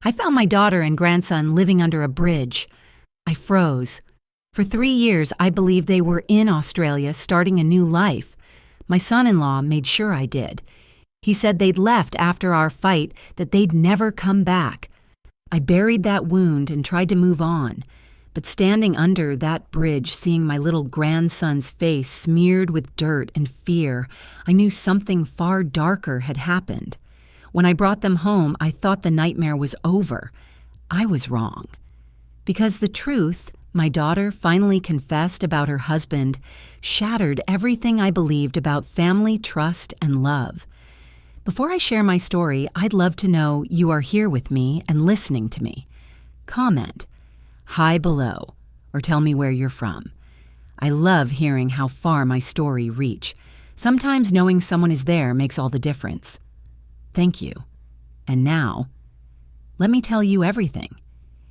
I found my daughter and grandson living under a bridge. I froze. For 3 years, I believed they were in Australia starting a new life. My son-in-law made sure I did. He said they'd left after our fight, that they'd never come back. I buried that wound and tried to move on. But standing under that bridge, seeing my little grandson's face smeared with dirt and fear, I knew something far darker had happened. When I brought them home, I thought the nightmare was over. I was wrong. Because the truth, my daughter finally confessed about her husband, shattered everything I believed about family, trust, and love. Before I share my story, I'd love to know you are here with me and listening to me. Comment, hi below, or tell me where you're from. I love hearing how far my story reached. Sometimes knowing someone is there makes all the difference. Thank you. And now, let me tell you everything.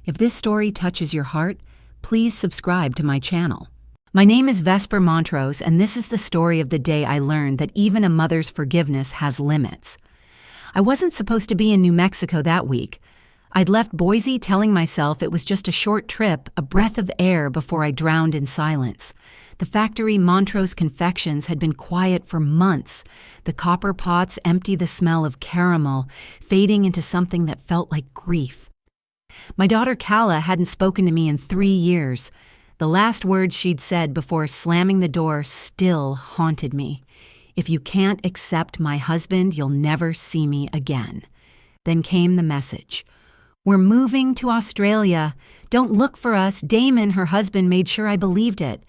If this story touches your heart, please subscribe to my channel. My name is Vesper Montrose, and this is the story of the day I learned that even a mother's forgiveness has limits. I wasn't supposed to be in New Mexico that week. I'd left Boise telling myself it was just a short trip, a breath of air before I drowned in silence. The factory Montrose Confections had been quiet for months. The copper pots empty the smell of caramel, fading into something that felt like grief. My daughter Calla hadn't spoken to me in 3 years. The last words she'd said before slamming the door still haunted me. If you can't accept my husband, you'll never see me again. Then came the message. We're moving to Australia. Don't look for us. Damon, her husband, made sure I believed it.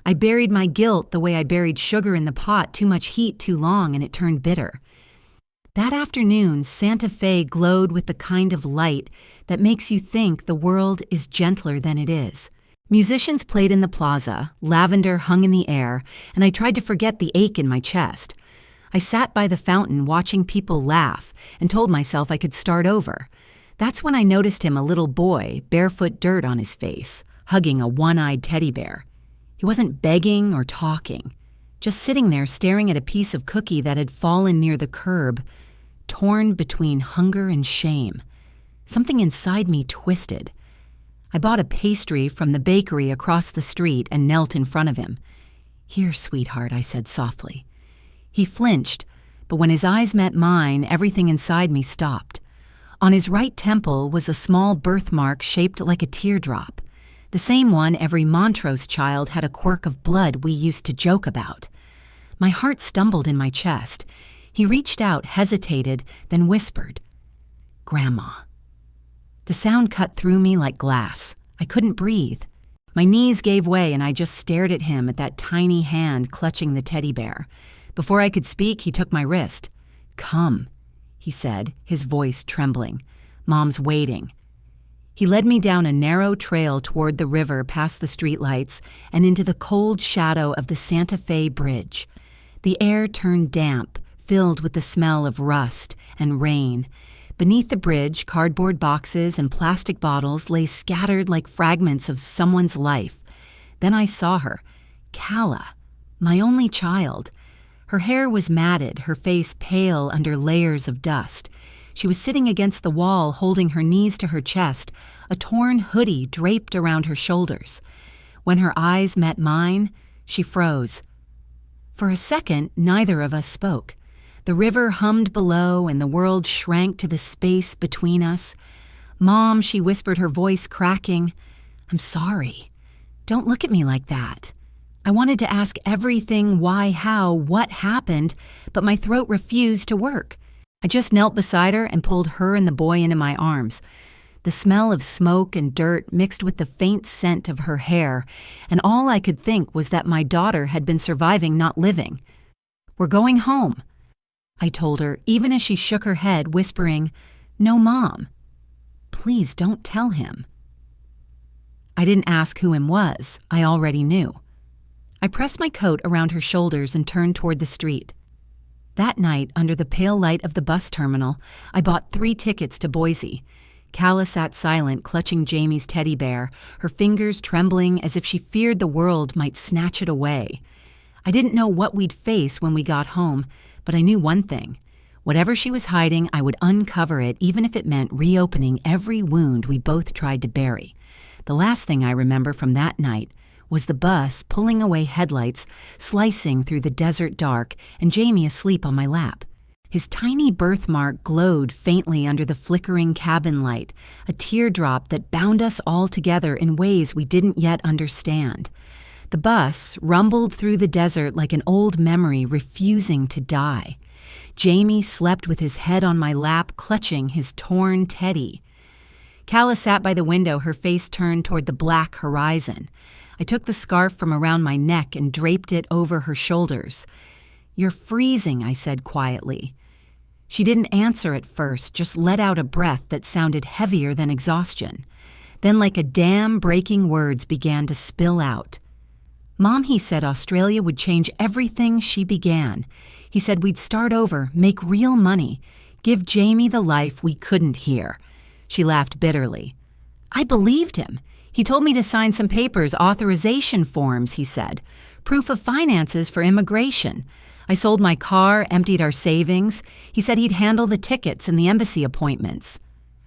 I buried my guilt the way I buried sugar in the pot, too much heat too long, and it turned bitter. That afternoon, Santa Fe glowed with the kind of light that makes you think the world is gentler than it is. Musicians played in the plaza, lavender hung in the air, and I tried to forget the ache in my chest. I sat by the fountain watching people laugh and told myself I could start over. That's when I noticed him, a little boy, barefoot dirt on his face, hugging a one-eyed teddy bear. He wasn't begging or talking, just sitting there staring at a piece of cookie that had fallen near the curb, torn between hunger and shame. Something inside me twisted. I bought a pastry from the bakery across the street and knelt in front of him. Here, sweetheart, I said softly. He flinched, but when his eyes met mine, everything inside me stopped. On his right temple was a small birthmark shaped like a teardrop, the same one every Montrose child had a quirk of blood we used to joke about. My heart stumbled in my chest. He reached out, hesitated, then whispered, Grandma. The sound cut through me like glass. I couldn't breathe. My knees gave way and I just stared at him, at that tiny hand clutching the teddy bear. Before I could speak, he took my wrist. Come, he said, his voice trembling. Mom's waiting. He led me down a narrow trail toward the river past the streetlights and into the cold shadow of the Santa Fe Bridge. The air turned damp, filled with the smell of rust and rain. Beneath the bridge, cardboard boxes and plastic bottles lay scattered like fragments of someone's life. Then I saw her, Calla, my only child. Her hair was matted, her face pale under layers of dust. She was sitting against the wall, holding her knees to her chest, a torn hoodie draped around her shoulders. When her eyes met mine, she froze. For a second, neither of us spoke. The river hummed below, and the world shrank to the space between us. Mom, she whispered, her voice cracking, I'm sorry. Don't look at me like that. I wanted to ask everything, why, how, what happened, but my throat refused to work. I just knelt beside her and pulled her and the boy into my arms. The smell of smoke and dirt mixed with the faint scent of her hair, and all I could think was that my daughter had been surviving, not living. We're going home, I told her, even as she shook her head, whispering, No, Mom. Please don't tell him. I didn't ask who him was. I already knew. I pressed my coat around her shoulders and turned toward the street. That night, under the pale light of the bus terminal, I bought 3 tickets to Boise. Calla sat silent, clutching Jamie's teddy bear, her fingers trembling as if she feared the world might snatch it away. I didn't know what we'd face when we got home, but I knew one thing. Whatever she was hiding, I would uncover it, even if it meant reopening every wound we both tried to bury. The last thing I remember from that night was the bus pulling away headlights, slicing through the desert dark, and Jamie asleep on my lap. His tiny birthmark glowed faintly under the flickering cabin light, a teardrop that bound us all together in ways we didn't yet understand. The bus rumbled through the desert like an old memory refusing to die. Jamie slept with his head on my lap, clutching his torn teddy. Calla sat by the window, her face turned toward the black horizon. I took the scarf from around my neck and draped it over her shoulders. "You're freezing," I said quietly. She didn't answer at first, just let out a breath that sounded heavier than exhaustion. Then, like a dam breaking, words began to spill out. "Mom, he said Australia would change everything she began. He said we'd start over, make real money, give Jamie the life we couldn't here." She laughed bitterly. "I believed him. He told me to sign some papers, authorization forms, he said. Proof of finances for immigration. I sold my car, emptied our savings. He said he'd handle the tickets and the embassy appointments."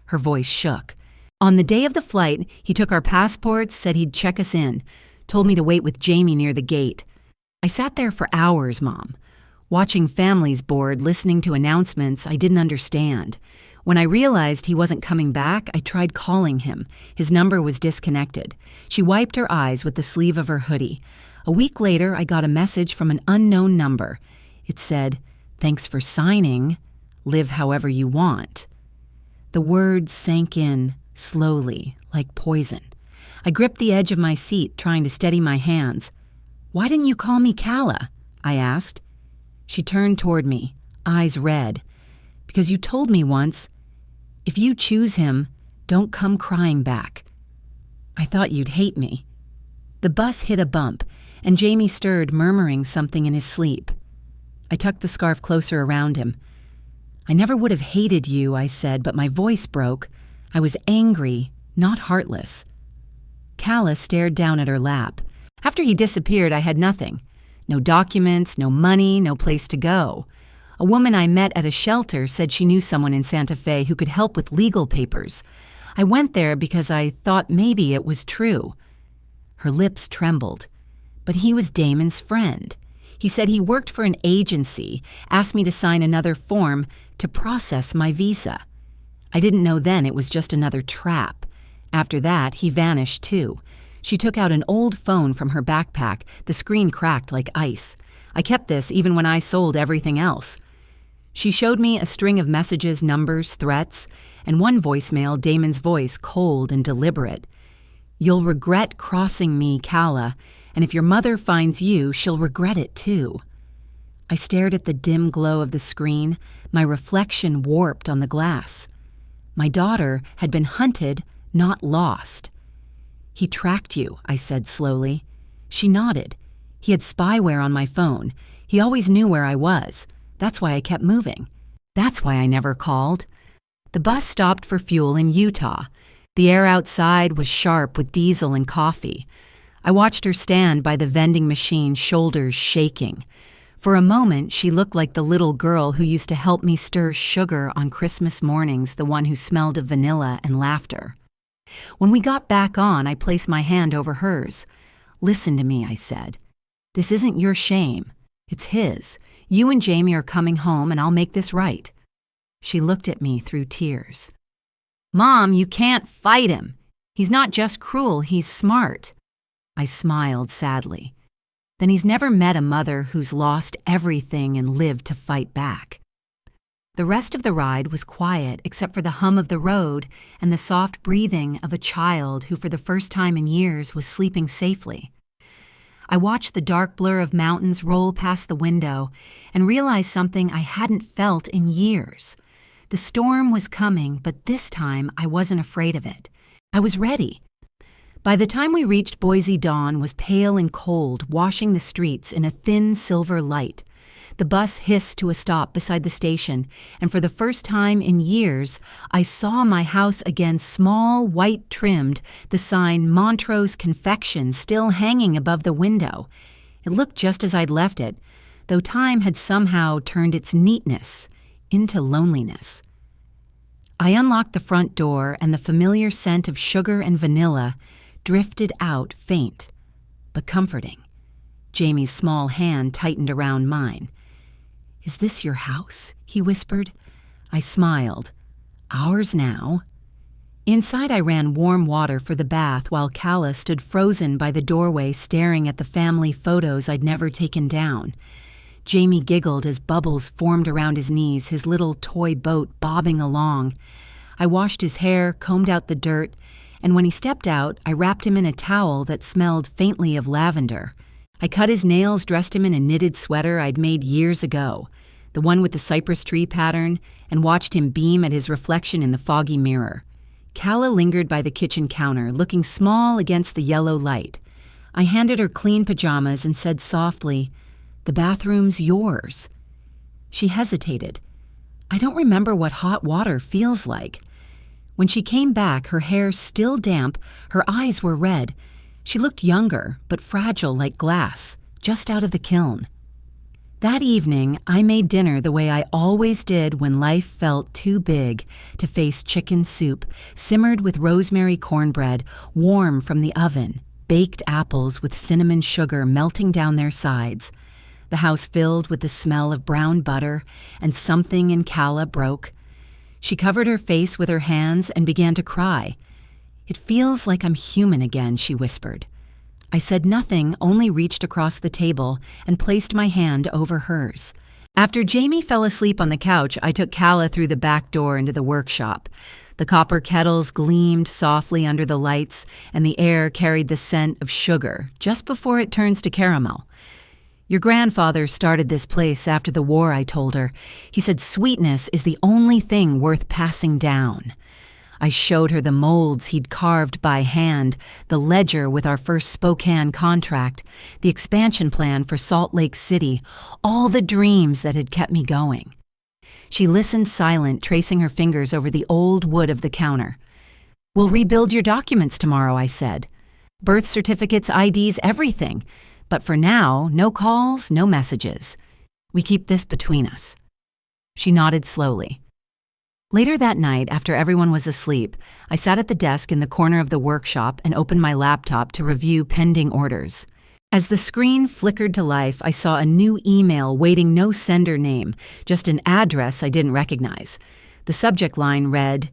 Her voice shook. "On the day of the flight, he took our passports, said he'd check us in, told me to wait with Jamie near the gate. I sat there for hours, Mom, watching families board, listening to announcements I didn't understand. When I realized he wasn't coming back, I tried calling him. His number was disconnected." She wiped her eyes with the sleeve of her hoodie. "A week later, I got a message from an unknown number. It said, 'Thanks for signing. Live however you want.'" The words sank in, slowly, like poison. I gripped the edge of my seat, trying to steady my hands. "Why didn't you call me Calla?" I asked. She turned toward me, eyes red. "Because you told me once, if you choose him, don't come crying back. I thought you'd hate me." The bus hit a bump, and Jamie stirred, murmuring something in his sleep. I tucked the scarf closer around him. "I never would have hated you," I said, but my voice broke. I was angry, not heartless. Calla stared down at her lap. After he disappeared, I had nothing. No documents, no money, no place to go. A woman I met at a shelter said she knew someone in Santa Fe who could help with legal papers. I went there because I thought maybe it was true. Her lips trembled. But he was Damon's friend. He said he worked for an agency, asked me to sign another form to process my visa. I didn't know then it was just another trap. After that, he vanished too. She took out an old phone from her backpack. The screen cracked like ice. I kept this even when I sold everything else. She showed me a string of messages, numbers, threats, and one voicemail, Damon's voice, cold and deliberate. "You'll regret crossing me, Calla, and if your mother finds you, she'll regret it too." I stared at the dim glow of the screen, my reflection warped on the glass. My daughter had been hunted, not lost. "He tracked you," I said slowly. She nodded. "He had spyware on my phone. He always knew where I was. That's why I kept moving. That's why I never called." The bus stopped for fuel in Utah. The air outside was sharp with diesel and coffee. I watched her stand by the vending machine, shoulders shaking. For a moment, she looked like the little girl who used to help me stir sugar on Christmas mornings, the one who smelled of vanilla and laughter. When we got back on, I placed my hand over hers. "Listen to me," I said. "This isn't your shame. It's his. You and Jamie are coming home, and I'll make this right." She looked at me through tears. "Mom, you can't fight him. He's not just cruel, he's smart." I smiled sadly. "Then he's never met a mother who's lost everything and lived to fight back." The rest of the ride was quiet except for the hum of the road and the soft breathing of a child who for the first time in years was sleeping safely. I watched the dark blur of mountains roll past the window and realized something I hadn't felt in years. The storm was coming, but this time I wasn't afraid of it. I was ready. By the time we reached Boise, dawn was pale and cold, washing the streets in a thin silver light. The bus hissed to a stop beside the station, and for the first time in years, I saw my house again, small, white-trimmed, the sign Montrose Confection still hanging above the window. It looked just as I'd left it, though time had somehow turned its neatness into loneliness. I unlocked the front door, and the familiar scent of sugar and vanilla drifted out faint, but comforting. Jamie's small hand tightened around mine. "Is this your house?" he whispered. I smiled. "Ours now." Inside, I ran warm water for the bath while Calla stood frozen by the doorway staring at the family photos I'd never taken down. Jamie giggled as bubbles formed around his knees, his little toy boat bobbing along. I washed his hair, combed out the dirt, and when he stepped out, I wrapped him in a towel that smelled faintly of lavender. I cut his nails, dressed him in a knitted sweater I'd made years ago, the one with the cypress tree pattern, and watched him beam at his reflection in the foggy mirror. Calla lingered by the kitchen counter, looking small against the yellow light. I handed her clean pajamas and said softly, "The bathroom's yours." She hesitated. I don't remember what hot water feels like. When she came back, her hair still damp, her eyes were red. She looked younger, but fragile like glass, just out of the kiln. That evening, I made dinner the way I always did when life felt too big to face chicken soup, simmered with rosemary cornbread, warm from the oven, baked apples with cinnamon sugar melting down their sides. The house filled with the smell of brown butter, and something in Calla broke. She covered her face with her hands and began to cry. "It feels like I'm human again," she whispered. I said nothing, only reached across the table and placed my hand over hers. After Jamie fell asleep on the couch, I took Calla through the back door into the workshop. The copper kettles gleamed softly under the lights, and the air carried the scent of sugar just before it turns to caramel. "Your grandfather started this place after the war," I told her. "He said sweetness is the only thing worth passing down." I showed her the molds he'd carved by hand, the ledger with our first Spokane contract, the expansion plan for Salt Lake City, all the dreams that had kept me going. She listened silent, tracing her fingers over the old wood of the counter. "We'll rebuild your documents tomorrow," I said. "Birth certificates, IDs, everything. But for now, no calls, no messages. We keep this between us." She nodded slowly. Later that night, after everyone was asleep, I sat at the desk in the corner of the workshop and opened my laptop to review pending orders. As the screen flickered to life, I saw a new email waiting no sender name, just an address I didn't recognize. The subject line read,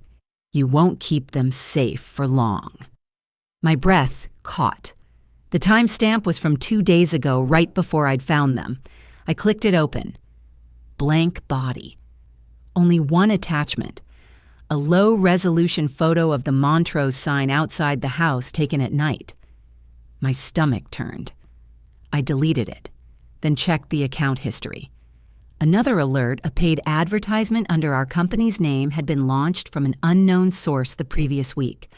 "You won't keep them safe for long." My breath caught. The timestamp was from 2 days ago, right before I'd found them. I clicked it open. Blank body. Only one attachment. A low-resolution photo of the Montrose sign outside the house taken at night. My stomach turned. I deleted it, then checked the account history. Another alert, a paid advertisement under our company's name, had been launched from an unknown source the previous week.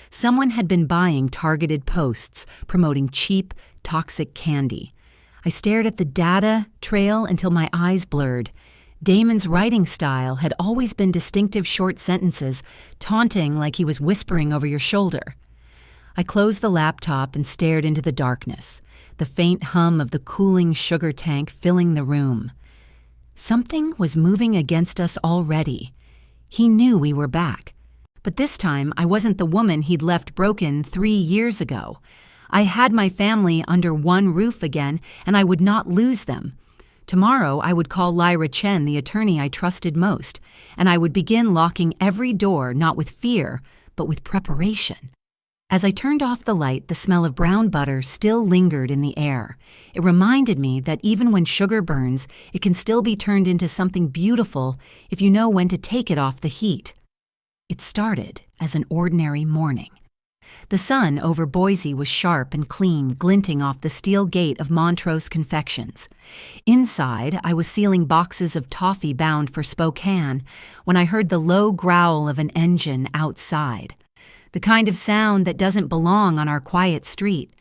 Someone had been buying targeted posts promoting cheap, toxic candy. I stared at the data trail until my eyes blurred. Damon's writing style had always been distinctive short sentences, taunting like he was whispering over your shoulder. I closed the laptop and stared into the darkness, the faint hum of the cooling sugar tank filling the room. Something was moving against us already. He knew we were back. But this time, I wasn't the woman he'd left broken 3 years ago. I had my family under one roof again, and I would not lose them. Tomorrow, I would call Lyra Chen, the attorney I trusted most, and I would begin locking every door, not with fear, but with preparation. As I turned off the light, the smell of brown butter still lingered in the air. It reminded me that even when sugar burns, it can still be turned into something beautiful if you know when to take it off the heat. It started as an ordinary morning. The sun over Boise was sharp and clean, glinting off the steel gate of Montrose Confections. Inside, I was sealing boxes of toffee bound for Spokane when I heard the low growl of an engine outside, the kind of sound that doesn't belong on our quiet street.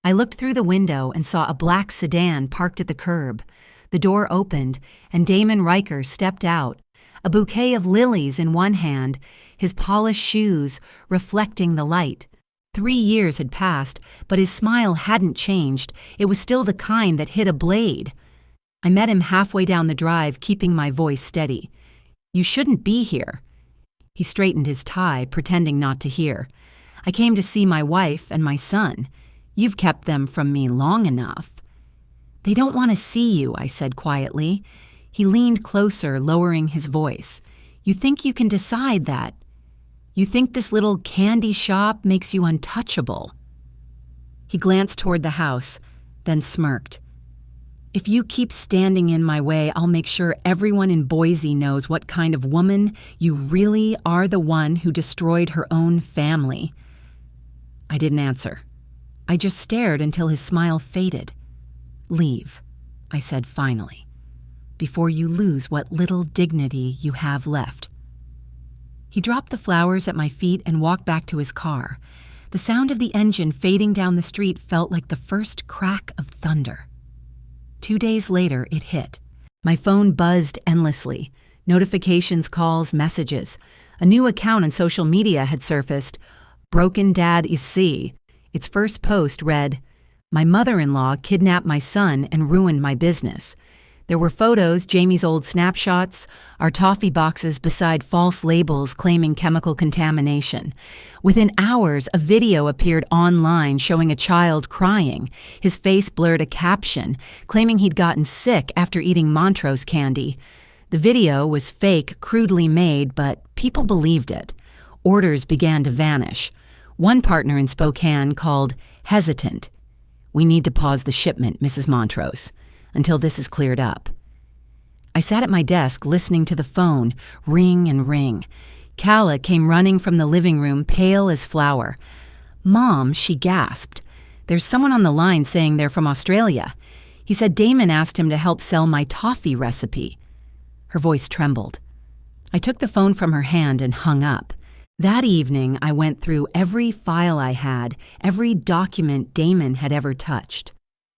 I looked through the window and saw a black sedan parked at the curb. The door opened, and Damon Riker stepped out, a bouquet of lilies in one hand, his polished shoes reflecting the light. 3 years had passed, but his smile hadn't changed. It was still the kind that hit a blade. I met him halfway down the drive, keeping my voice steady. You shouldn't be here." He straightened his tie, pretending not to hear. "I came to see my wife and my son. You've kept them from me long enough." "They don't want to see you," I said quietly. He leaned closer, lowering his voice. "You think you can decide that? You think this little candy shop makes you untouchable?" He glanced toward the house, then smirked. "If you keep standing in my way, I'll make sure everyone in Boise knows what kind of woman you really are, the one who destroyed her own family." I didn't answer. I just stared until his smile faded. "Leave," I said finally, "before you lose what little dignity you have left." He dropped the flowers at my feet and walked back to his car. The sound of the engine fading down the street felt like the first crack of thunder. 2 days later, it hit. My phone buzzed endlessly. Notifications, calls, messages. A new account on social media had surfaced. Broken Dad is C. Its first post read, "My mother-in-law kidnapped my son and ruined my business." There were photos, Jamie's old snapshots, our toffee boxes beside false labels claiming chemical contamination. Within hours, a video appeared online showing a child crying. His face blurred a caption, claiming he'd gotten sick after eating Montrose candy. The video was fake, crudely made, but people believed it. Orders began to vanish. One partner in Spokane called hesitant. "We need to pause the shipment, Mrs. Montrose, until this is cleared up." I sat at my desk listening to the phone ring and ring. Calla came running from the living room, pale as flour. "Mom," she gasped. "There's someone on the line saying they're from Australia. He said Damon asked him to help sell my toffee recipe." Her voice trembled. I took the phone from her hand and hung up. That evening, I went through every file I had, every document Damon had ever touched.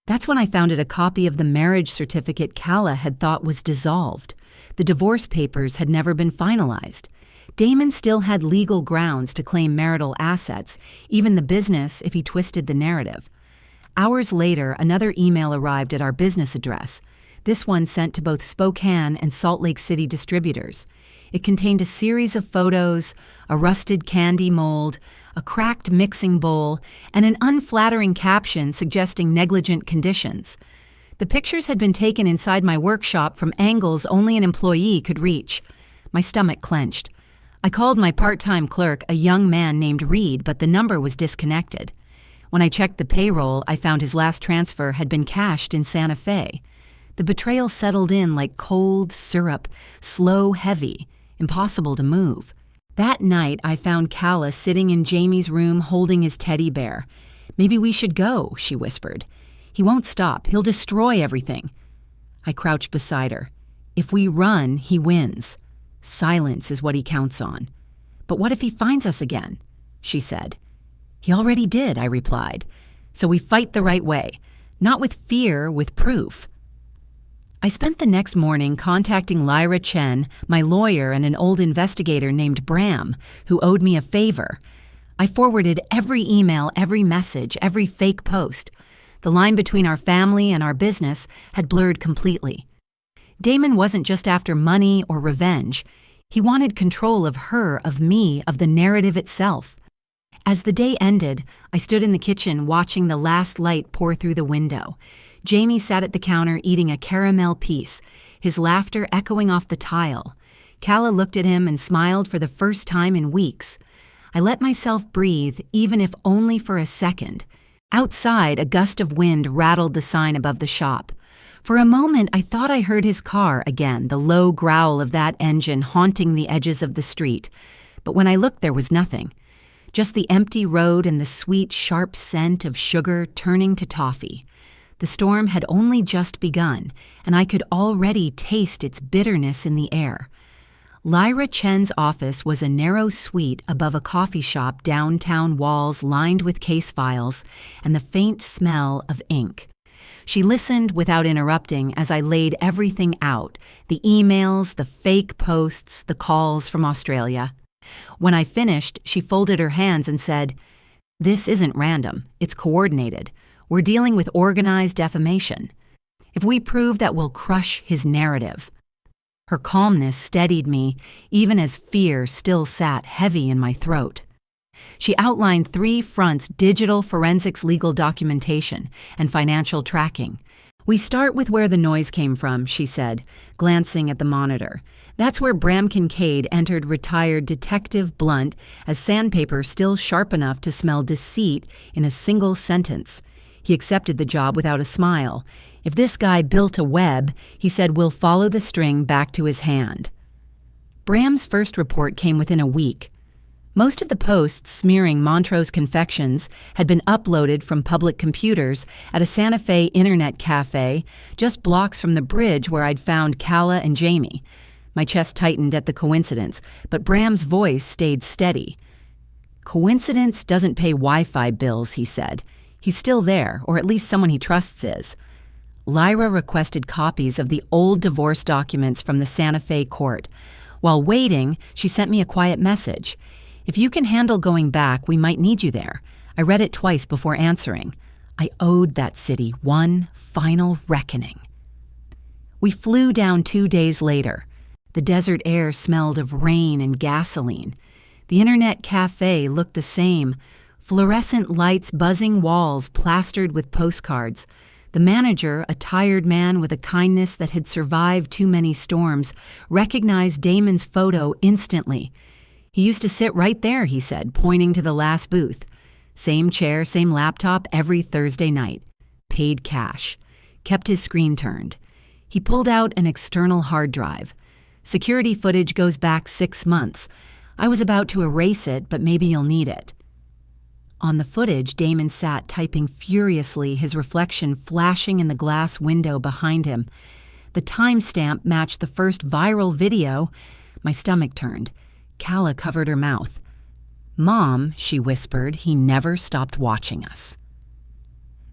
That's when I found a copy of the marriage certificate Calla had thought was dissolved. The divorce papers had never been finalized. Damon still had legal grounds to claim marital assets, even the business if he twisted the narrative. Hours later, another email arrived at our business address, this one sent to both Spokane and Salt Lake City distributors. It contained a series of photos, a rusted candy mold, a cracked mixing bowl, and an unflattering caption suggesting negligent conditions. The pictures had been taken inside my workshop from angles only an employee could reach. My stomach clenched. I called my part-time clerk, a young man named Reed, but the number was disconnected. When I checked the payroll, I found his last transfer had been cashed in Santa Fe. The betrayal settled in like cold syrup, slow, heavy, impossible to move. That night, I found Calla sitting in Jamie's room holding his teddy bear. "Maybe we should go," she whispered. "He won't stop. He'll destroy everything." I crouched beside her. "If we run, he wins. Silence is what he counts on." "But what if he finds us again?" she said. "He already did," I replied. "So we fight the right way. Not with fear, with proof." I spent the next morning contacting Lyra Chen, my lawyer, and an old investigator named Bram, who owed me a favor. I forwarded every email, every message, every fake post. The line between our family and our business had blurred completely. Damon wasn't just after money or revenge. He wanted control of her, of me, of the narrative itself. As the day ended, I stood in the kitchen watching the last light pour through the window. Jamie sat at the counter eating a caramel piece, his laughter echoing off the tile. Calla looked at him and smiled for the first time in weeks. I let myself breathe, even if only for a second. Outside, a gust of wind rattled the sign above the shop. For a moment, I thought I heard his car again, the low growl of that engine haunting the edges of the street. But when I looked, there was nothing. Just the empty road and the sweet, sharp scent of sugar turning to toffee. The storm had only just begun, and I could already taste its bitterness in the air. Lyra Chen's office was a narrow suite above a coffee shop, downtown walls lined with case files, and the faint smell of ink. She listened without interrupting as I laid everything out, the emails, the fake posts, the calls from Australia. When I finished, she folded her hands and said, "This isn't random, it's coordinated. We're dealing with organized defamation. If we prove that, we'll crush his narrative." Her calmness steadied me, even as fear still sat heavy in my throat. She outlined 3 fronts: digital forensics, legal documentation, and financial tracking. "We start with where the noise came from," she said, glancing at the monitor. "That's where Bram Kincaid entered retired Detective Blunt as sandpaper still sharp enough to smell deceit in a single sentence. He accepted the job without a smile. If this guy built a web, he said, we'll follow the string back to his hand." Bram's first report came within a week. Most of the posts smearing Montrose confections had been uploaded from public computers at a Santa Fe internet cafe just blocks from the bridge where I'd found Calla and Jamie. My chest tightened at the coincidence, but Bram's voice stayed steady. "Coincidence doesn't pay Wi-Fi bills," he said. "He's still there, or at least someone he trusts is." Lyra requested copies of the old divorce documents from the Santa Fe court. While waiting, she sent me a quiet message. "If you can handle going back, we might need you there." I read it twice before answering. I owed that city one final reckoning. We flew down 2 days later. The desert air smelled of rain and gasoline. The internet cafe looked the same, fluorescent lights buzzing walls plastered with postcards. The manager, a tired man with a kindness that had survived too many storms, recognized Damon's photo instantly. "He used to sit right there," he said, pointing to the last booth. Same chair, same laptop every Thursday night. Paid cash. Kept his screen turned. He pulled out an external hard drive. "Security footage goes back 6 months. I was about to erase it, but maybe you'll need it." On the footage, Damon sat typing furiously, his reflection flashing in the glass window behind him. The timestamp matched the first viral video. My stomach turned. Calla covered her mouth. "Mom," she whispered, "he never stopped watching us."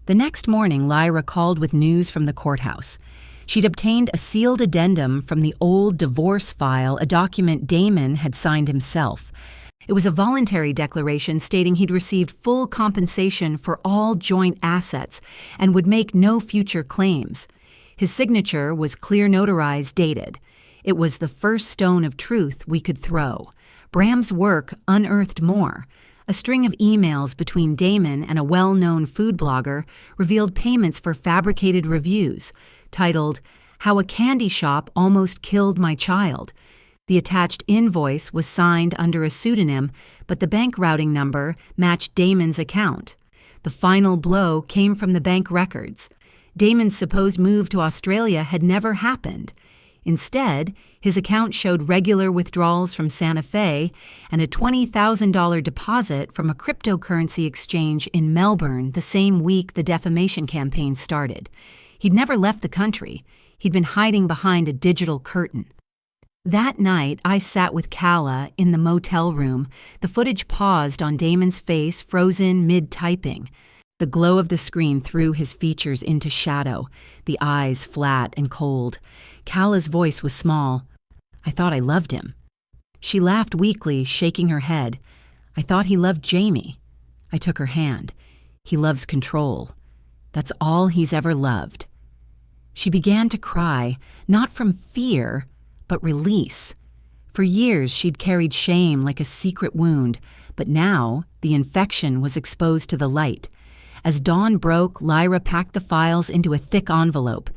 The next morning, Lyra called with news from the courthouse. She'd obtained a sealed addendum from the old divorce file, a document Damon had signed himself. It was a voluntary declaration stating he'd received full compensation for all joint assets and would make no future claims. His signature was clear notarized, dated. It was the first stone of truth we could throw. Bram's work unearthed more. A string of emails between Damon and a well-known food blogger revealed payments for fabricated reviews, titled, "How a Candy Shop Almost Killed My Child." The attached invoice was signed under a pseudonym, but the bank routing number matched Damon's account. The final blow came from the bank records. Damon's supposed move to Australia had never happened. Instead, his account showed regular withdrawals from Santa Fe and a $20,000 deposit from a cryptocurrency exchange in Melbourne the same week the defamation campaign started. He'd never left the country. He'd been hiding behind a digital curtain. That night, I sat with Calla in the motel room. The footage paused on Damon's face, frozen mid-typing. The glow of the screen threw his features into shadow, the eyes flat and cold. Calla's voice was small. "I thought I loved him." She laughed weakly, shaking her head. "I thought he loved Jamie." I took her hand. "He loves control. That's all he's ever loved." She began to cry, not from fear, but release. For years she'd carried shame like a secret wound, but now the infection was exposed to the light. As dawn broke, Lyra packed the files into a thick envelope.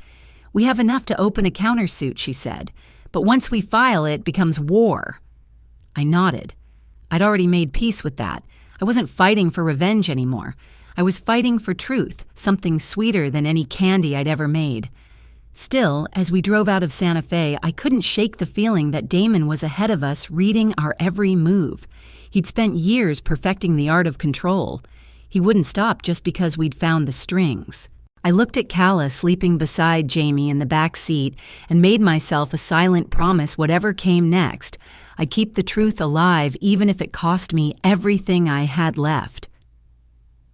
"We have enough to open a countersuit," she said, "but once we file it becomes war." I nodded. I'd already made peace with that. I wasn't fighting for revenge anymore. I was fighting for truth, something sweeter than any candy I'd ever made. Still, as we drove out of Santa Fe, I couldn't shake the feeling that Damon was ahead of us, reading our every move. He'd spent years perfecting the art of control. He wouldn't stop just because we'd found the strings. I looked at Calla sleeping beside Jamie in the back seat and made myself a silent promise whatever came next. I'd keep the truth alive even if it cost me everything I had left.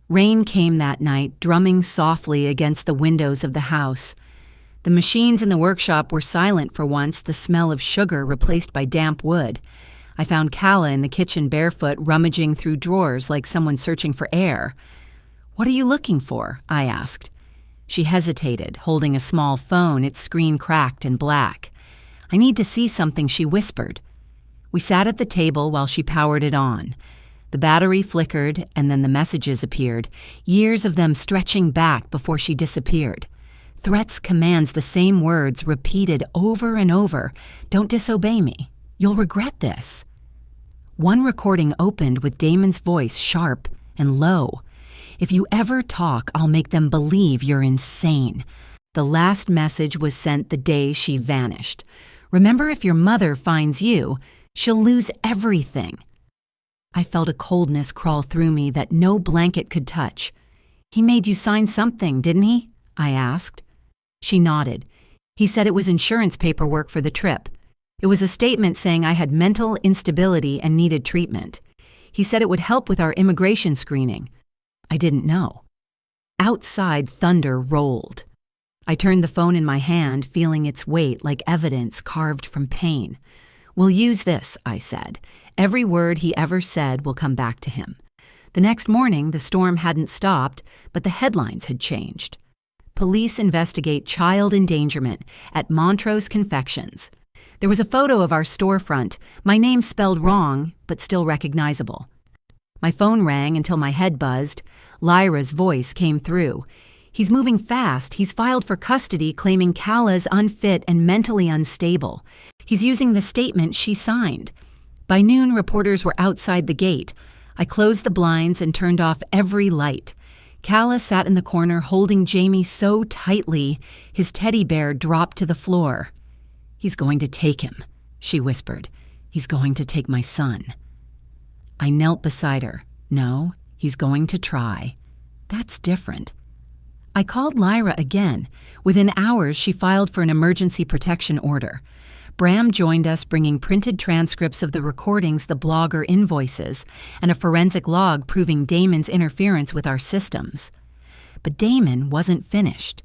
Rain came that night, drumming softly against the windows of the house. The machines in the workshop were silent for once, the smell of sugar replaced by damp wood. I found Calla in the kitchen barefoot, rummaging through drawers like someone searching for air. "What are you looking for?" I asked. She hesitated, holding a small phone, its screen cracked and black. "I need to see something," she whispered. We sat at the table while she powered it on. The battery flickered, and then the messages appeared, years of them stretching back before she disappeared. Threats, commands, the same words repeated over and over. "Don't disobey me. You'll regret this." One recording opened with Damon's voice sharp and low. "If you ever talk, I'll make them believe you're insane." The last message was sent the day she vanished. "Remember, if your mother finds you, she'll lose everything." I felt a coldness crawl through me that no blanket could touch. "He made you sign something, didn't he?" I asked. She nodded. "He said it was insurance paperwork for the trip. It was a statement saying I had mental instability and needed treatment. He said it would help with our immigration screening." I didn't know. Outside, thunder rolled. I turned the phone in my hand, feeling its weight like evidence carved from pain. "We'll use this," I said. "Every word he ever said will come back to him." The next morning, the storm hadn't stopped, but the headlines had changed. "Police investigate child endangerment at Montrose Confections." There was a photo of our storefront, my name spelled wrong, but still recognizable. My phone rang until my head buzzed. Lyra's voice came through. "He's moving fast. He's filed for custody, claiming Kala's unfit and mentally unstable. He's using the statement she signed." By noon, reporters were outside the gate. I closed the blinds and turned off every light. Kala sat in the corner holding Jamie so tightly, his teddy bear dropped to the floor. "He's going to take him," she whispered. "He's going to take my son." I knelt beside her. "No, he's going to try. That's different." I called Lyra again. Within hours, she filed for an emergency protection order. Bram joined us, bringing printed transcripts of the recordings the blogger invoices and a forensic log proving Damon's interference with our systems. But Damon wasn't finished.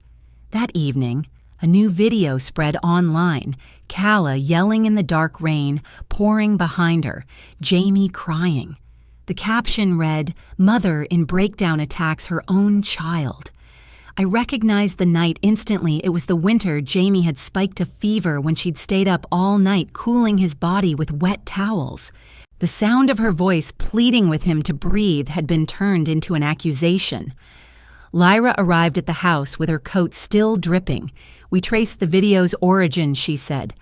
That evening, a new video spread online, Kala yelling in the dark rain, pouring behind her, Jamie crying. The caption read, "Mother in breakdown attacks her own child." I recognized the night instantly. It was the winter Jamie had spiked a fever when she'd stayed up all night cooling his body with wet towels. The sound of her voice pleading with him to breathe had been turned into an accusation. Lyra arrived at the house with her coat still dripping. "We traced the video's origin," she said.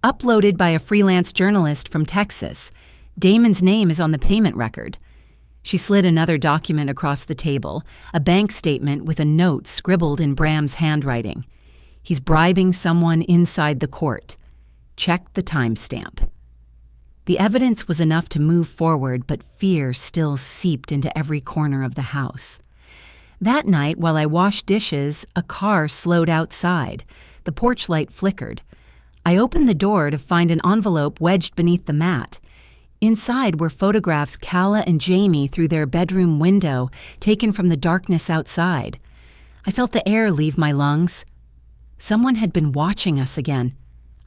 "Uploaded by a freelance journalist from Texas. Damon's name is on the payment record." She slid another document across the table, a bank statement with a note scribbled in Bram's handwriting. "He's bribing someone inside the court. Check the timestamp." The evidence was enough to move forward, but fear still seeped into every corner of the house. That night, while I washed dishes, a car slowed outside. The porch light flickered. I opened the door to find an envelope wedged beneath the mat. Inside were photographs Kala and Jamie through their bedroom window, taken from the darkness outside. I felt the air leave my lungs. Someone had been watching us again.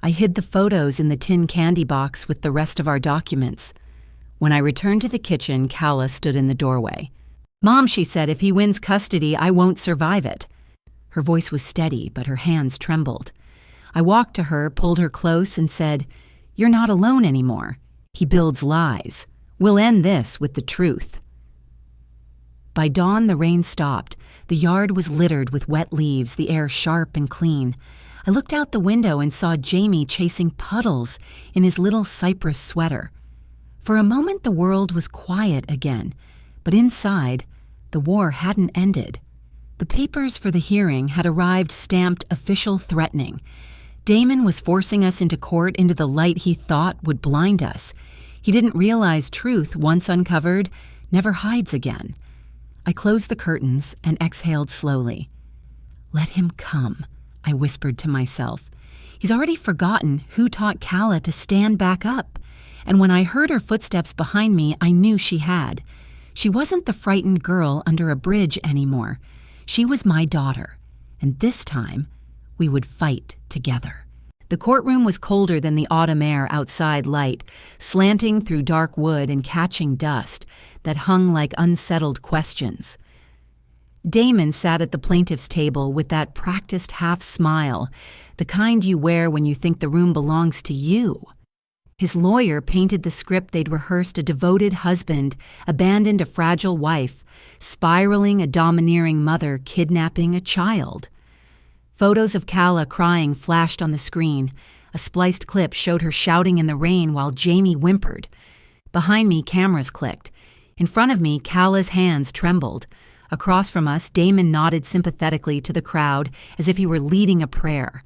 I hid the photos in the tin candy box with the rest of our documents. When I returned to the kitchen, Kala stood in the doorway. "Mom," she said, "if he wins custody, I won't survive it." Her voice was steady, but her hands trembled. I walked to her, pulled her close, and said, "You're not alone anymore. He builds lies. We'll end this with the truth." By dawn, the rain stopped. The yard was littered with wet leaves, the air sharp and clean. I looked out the window and saw Jamie chasing puddles in his little cypress sweater. For a moment, the world was quiet again, but inside, the war hadn't ended. The papers for the hearing had arrived stamped official threatening. Damon was forcing us into court into the light he thought would blind us. He didn't realize truth, once uncovered, never hides again. I closed the curtains and exhaled slowly. "Let him come," I whispered to myself. "He's already forgotten who taught Kala to stand back up." And when I heard her footsteps behind me, I knew she had. She wasn't the frightened girl under a bridge anymore. She was my daughter, and this time, we would fight together. The courtroom was colder than the autumn air outside light, slanting through dark wood and catching dust that hung like unsettled questions. Damon sat at the plaintiff's table with that practiced half smile, the kind you wear when you think the room belongs to you. His lawyer painted the script they'd rehearsed: a devoted husband abandoned a fragile wife, spiraling a domineering mother kidnapping a child. Photos of Calla crying flashed on the screen. A spliced clip showed her shouting in the rain while Jamie whimpered. Behind me, cameras clicked. In front of me, Calla's hands trembled. Across from us, Damon nodded sympathetically to the crowd as if he were leading a prayer.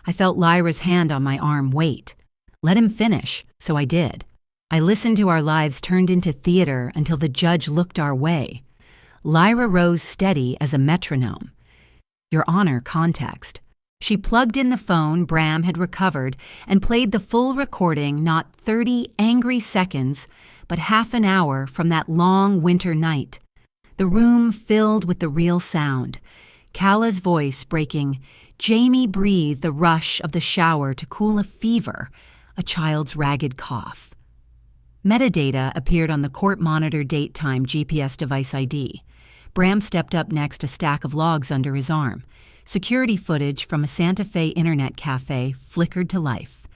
I felt Lyra's hand on my arm. Wait. Let him finish, so I did. I listened to our lives turned into theater until the judge looked our way. Lyra rose steady as a metronome. Your Honor, context. She plugged in the phone Bram had recovered and played the full recording, not 30 angry seconds, but half an hour from that long winter night. The room filled with the real sound. Calla's voice breaking. Jamie breathed the rush of the shower to cool a fever, a child's ragged cough. Metadata appeared on the court-monitor date-time GPS device ID. Bram stepped up next, a stack of logs under his arm. Security footage from a Santa Fe internet cafe flickered to life.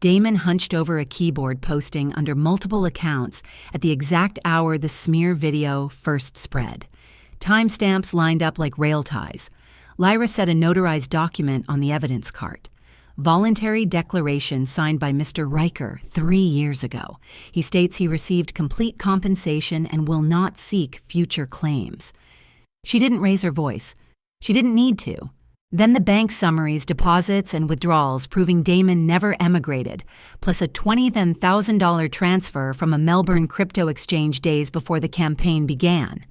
Damon hunched over a keyboard, posting under multiple accounts at the exact hour the smear video first spread. Timestamps lined up like rail ties. Lyra set a notarized document on the evidence cart. Voluntary declaration signed by Mr. Riker 3 years ago. He states he received complete compensation and will not seek future claims. She didn't raise her voice. She didn't need to. Then the bank summaries, deposits, and withdrawals proving Damon never emigrated, plus a $20,000 transfer from a Melbourne crypto exchange days before the campaign began.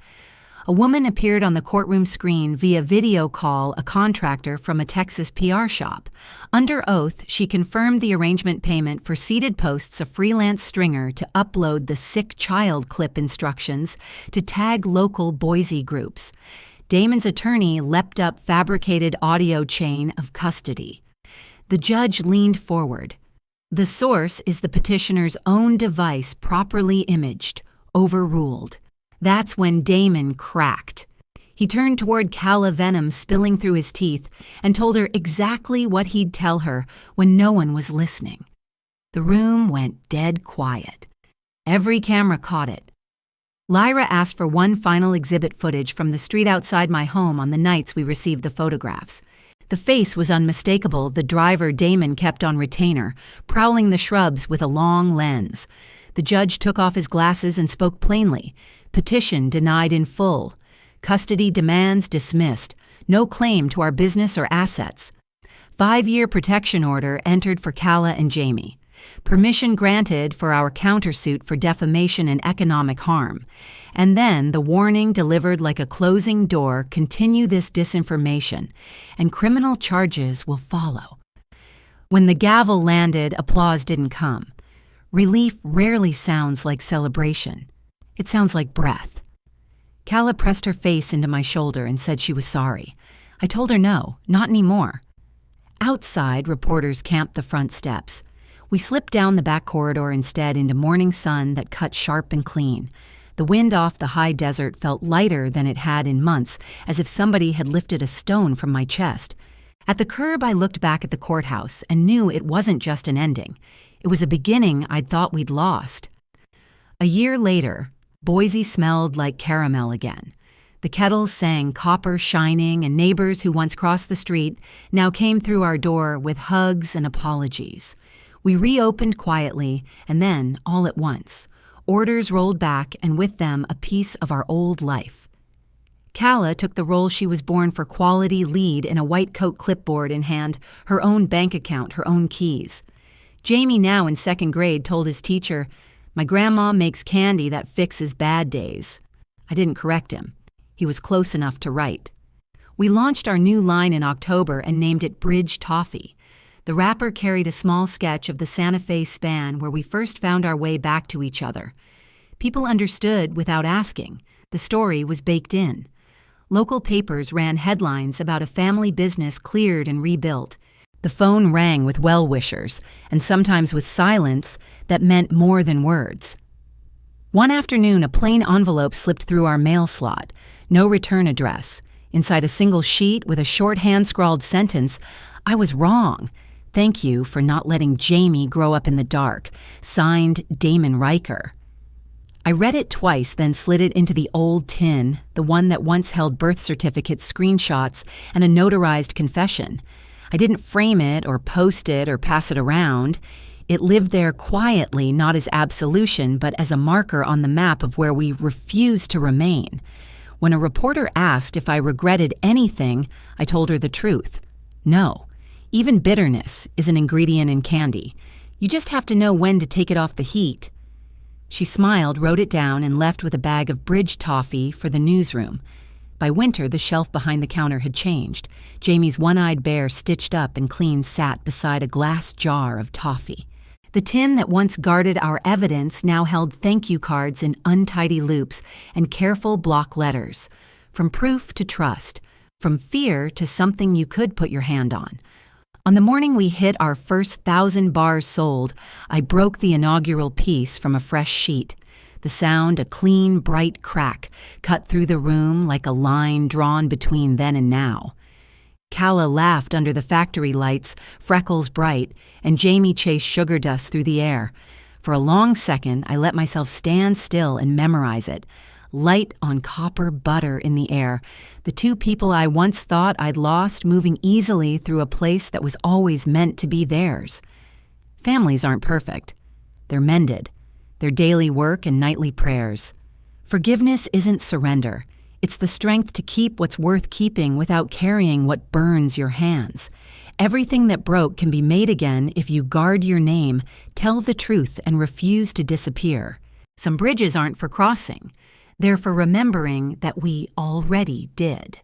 A woman appeared on the courtroom screen via video call, a contractor from a Texas PR shop. Under oath, she confirmed the arrangement payment for seated posts, a freelance stringer to upload the sick child clip instructions to tag local Boise groups. Damon's attorney leapt up fabricated audio chain of custody. The judge leaned forward. The source is the petitioner's own device, properly imaged, overruled. That's when Damon cracked. He turned toward Calla, venom spilling through his teeth, and told her exactly what he'd tell her when no one was listening. The room went dead quiet. Every camera caught it. Lyra asked for one final exhibit footage from the street outside my home on the nights we received the photographs. The face was unmistakable, the driver Damon kept on retainer, prowling the shrubs with a long lens. The judge took off his glasses and spoke plainly. Petition denied in full. Custody demands dismissed. No claim to our business or assets. 5-year protection order entered for Calla and Jamie. Permission granted for our countersuit for defamation and economic harm. And then the warning delivered like a closing door: continue this disinformation, and criminal charges will follow. When the gavel landed, applause didn't come. Relief rarely sounds like celebration. It sounds like breath. Calla pressed her face into my shoulder and said she was sorry. I told her no, not anymore. Outside, reporters camped the front steps. We slipped down the back corridor instead into morning sun that cut sharp and clean. The wind off the high desert felt lighter than it had in months, as if somebody had lifted a stone from my chest. At the curb, I looked back at the courthouse and knew it wasn't just an ending. It was a beginning I'd thought we'd lost. A year later, Boise smelled like caramel again. The kettles sang Copper Shining, and neighbors who once crossed the street now came through our door with hugs and apologies. We reopened quietly, and then, all at once, orders rolled back, and with them a piece of our old life. Calla took the role she was born for: quality lead in a white coat, clipboard in hand, her own bank account, her own keys. Jamie, now in 2nd grade, told his teacher, "My grandma makes candy that fixes bad days." I didn't correct him. He was close enough to write. We launched our new line in October and named it Bridge Toffee. The wrapper carried a small sketch of the Santa Fe span where we first found our way back to each other. People understood without asking. The story was baked in. Local papers ran headlines about a family business cleared and rebuilt. The phone rang with well-wishers, and sometimes with silence that meant more than words. One afternoon, a plain envelope slipped through our mail slot. No return address. Inside a single sheet with a short hand-scrawled sentence, "I was wrong. Thank you for not letting Jamie grow up in the dark. Signed, Damon Riker." I read it twice, then slid it into the old tin, the one that once held birth certificate screenshots and a notarized confession. I didn't frame it or post it or pass it around. It lived there quietly, not as absolution, but as a marker on the map of where we refused to remain. When a reporter asked if I regretted anything, I told her the truth. No. Even bitterness is an ingredient in candy. You just have to know when to take it off the heat. She smiled, wrote it down, and left with a bag of bridge toffee for the newsroom. By winter, the shelf behind the counter had changed. Jamie's one-eyed bear, stitched up and clean, sat beside a glass jar of toffee. The tin that once guarded our evidence now held thank you cards in untidy loops and careful block letters. From proof to trust. From fear to something you could put your hand on. On the morning we hit our first 1,000 bars sold, I broke the inaugural piece from a fresh sheet. The sound, a clean, bright crack, cut through the room like a line drawn between then and now. Calla laughed under the factory lights, freckles bright, and Jamie chased sugar dust through the air. For a long second, I let myself stand still and memorize it. Light on copper butter in the air, the two people I once thought I'd lost moving easily through a place that was always meant to be theirs. Families aren't perfect. They're mended. They're daily work and nightly prayers. Forgiveness isn't surrender. It's the strength to keep what's worth keeping without carrying what burns your hands. Everything that broke can be made again if you guard your name, tell the truth, and refuse to disappear. Some bridges aren't for crossing. They're for remembering that we already did.